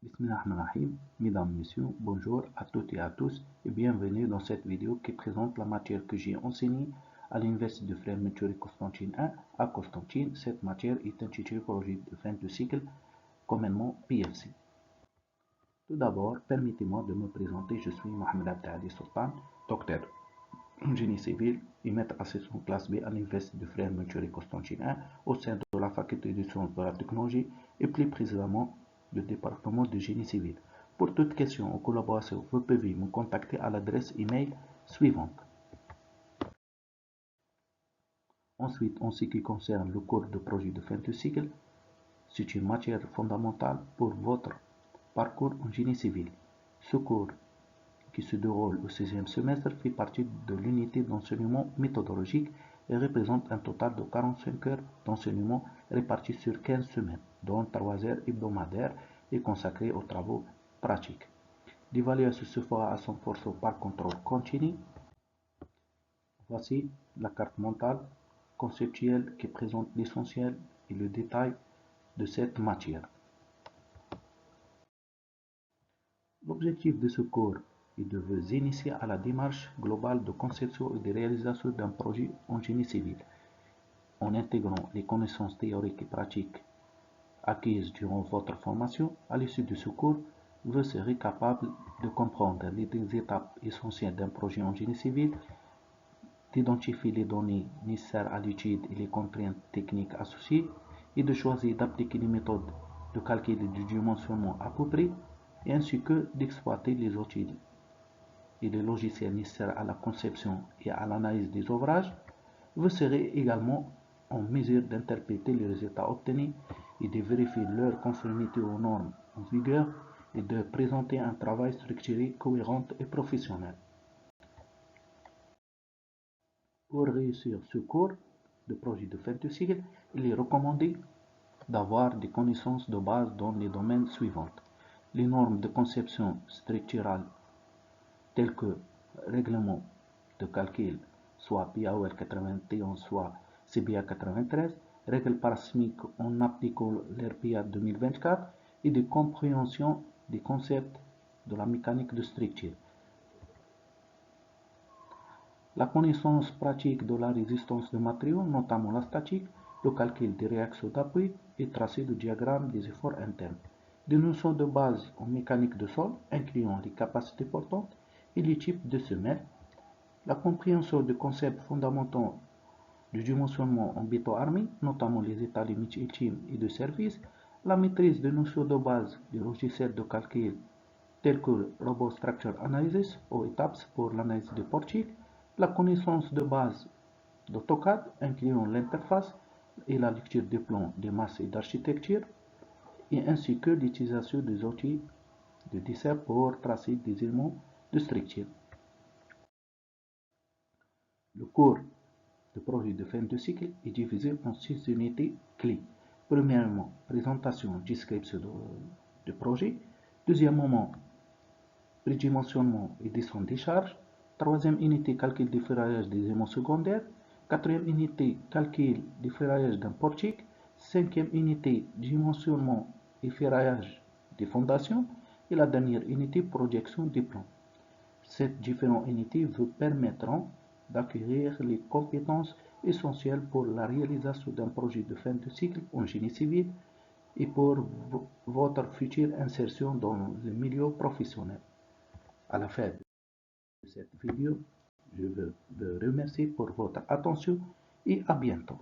Bismillahirrahmanirrahim. Mesdames, Messieurs, bonjour à toutes et à tous et bienvenue dans cette vidéo qui présente la matière que j'ai enseignée à l'Université de Frère Mathurin Constantine 1 à Constantine. Cette matière est intitulée Projet de fin de cycle, communément PFC. Tout d'abord, permettez-moi de me présenter. Je suis Mohamed Abdelali Sultan, docteur en génie civil et maître assistant classe B à l'Université de Frère Mathurin Constantine 1 au sein de la faculté de sciences de la technologie et plus précisément du département de génie civil. Pour toute question ou collaboration, vous pouvez me contacter à l'adresse email suivante. Ensuite, en ce qui concerne le cours de projet de fin de cycle, c'est une matière fondamentale pour votre parcours en génie civil. Ce cours, qui se déroule au 6e semestre, fait partie de l'unité d'enseignement méthodologique et représente un total de 45 heures d'enseignement réparties sur 15 semaines, dont 3 heures hebdomadaires et consacrées aux travaux pratiques. L'évaluation se fera à 100% par contrôle continu. Voici la carte mentale conceptuelle qui présente l'essentiel et le détail de cette matière. L'objectif de ce cours est de vous initier à la démarche globale de conception et de réalisation d'un projet en génie civil, en intégrant les connaissances théoriques et pratiques acquises durant votre formation. À l'issue de ce cours, vous serez capable de comprendre les étapes essentielles d'un projet en génie civil, d'identifier les données nécessaires à l'étude et les contraintes techniques associées, et de choisir d'appliquer les méthodes de calcul et de dimensionnement appropriées, et ainsi que d'exploiter les outils et les logiciels nécessaires à la conception et à l'analyse des ouvrages. Vous serez également en mesure d'interpréter les résultats obtenus et de vérifier leur conformité aux normes en vigueur et de présenter un travail structuré, cohérent et professionnel. Pour réussir ce cours de projet de fin de cycle, il est recommandé d'avoir des connaissances de base dans les domaines suivants: les normes de conception structurale telles que règlement de calcul, soit PAOL 81, soit CBA 93, règles parasémiques en appliquant l'RPA 2024 et de compréhension des concepts de la mécanique de structure. La connaissance pratique de la résistance de matériaux, notamment la statique, le calcul des réactions d'appui et tracé de diagrammes des efforts internes. Des notions de base en mécanique de sol, incluant les capacités portantes et les types de semelles, la compréhension des concepts fondamentaux du dimensionnement en béton armé, notamment les états limites ultimes et de service, la maîtrise des notions de base des logiciels de calcul tels que Robot Structure Analysis ou ETAPS pour l'analyse de portiques, la connaissance de base d'AutoCAD, incluant l'interface et la lecture des plans de masse et d'architecture, et ainsi que l'utilisation des outils de dessin pour tracer des éléments de structure. Le cours de projet de fin de cycle est divisé en 6 unités clés. Premièrement, présentation, description de projet. Deuxièmement, prédimensionnement et descente des charges. Troisième unité, calcul des ferraillage des éléments secondaires. Quatrième unité, calcul des ferraillage d'un portique. Cinquième unité, dimensionnement et ferraillage des fondations. Et la dernière unité, projection des plans. Ces différentes unités vous permettront d'acquérir les compétences essentielles pour la réalisation d'un projet de fin de cycle en génie civil et pour votre future insertion dans le milieu professionnel. À la fin de cette vidéo, je veux vous remercier pour votre attention et à bientôt.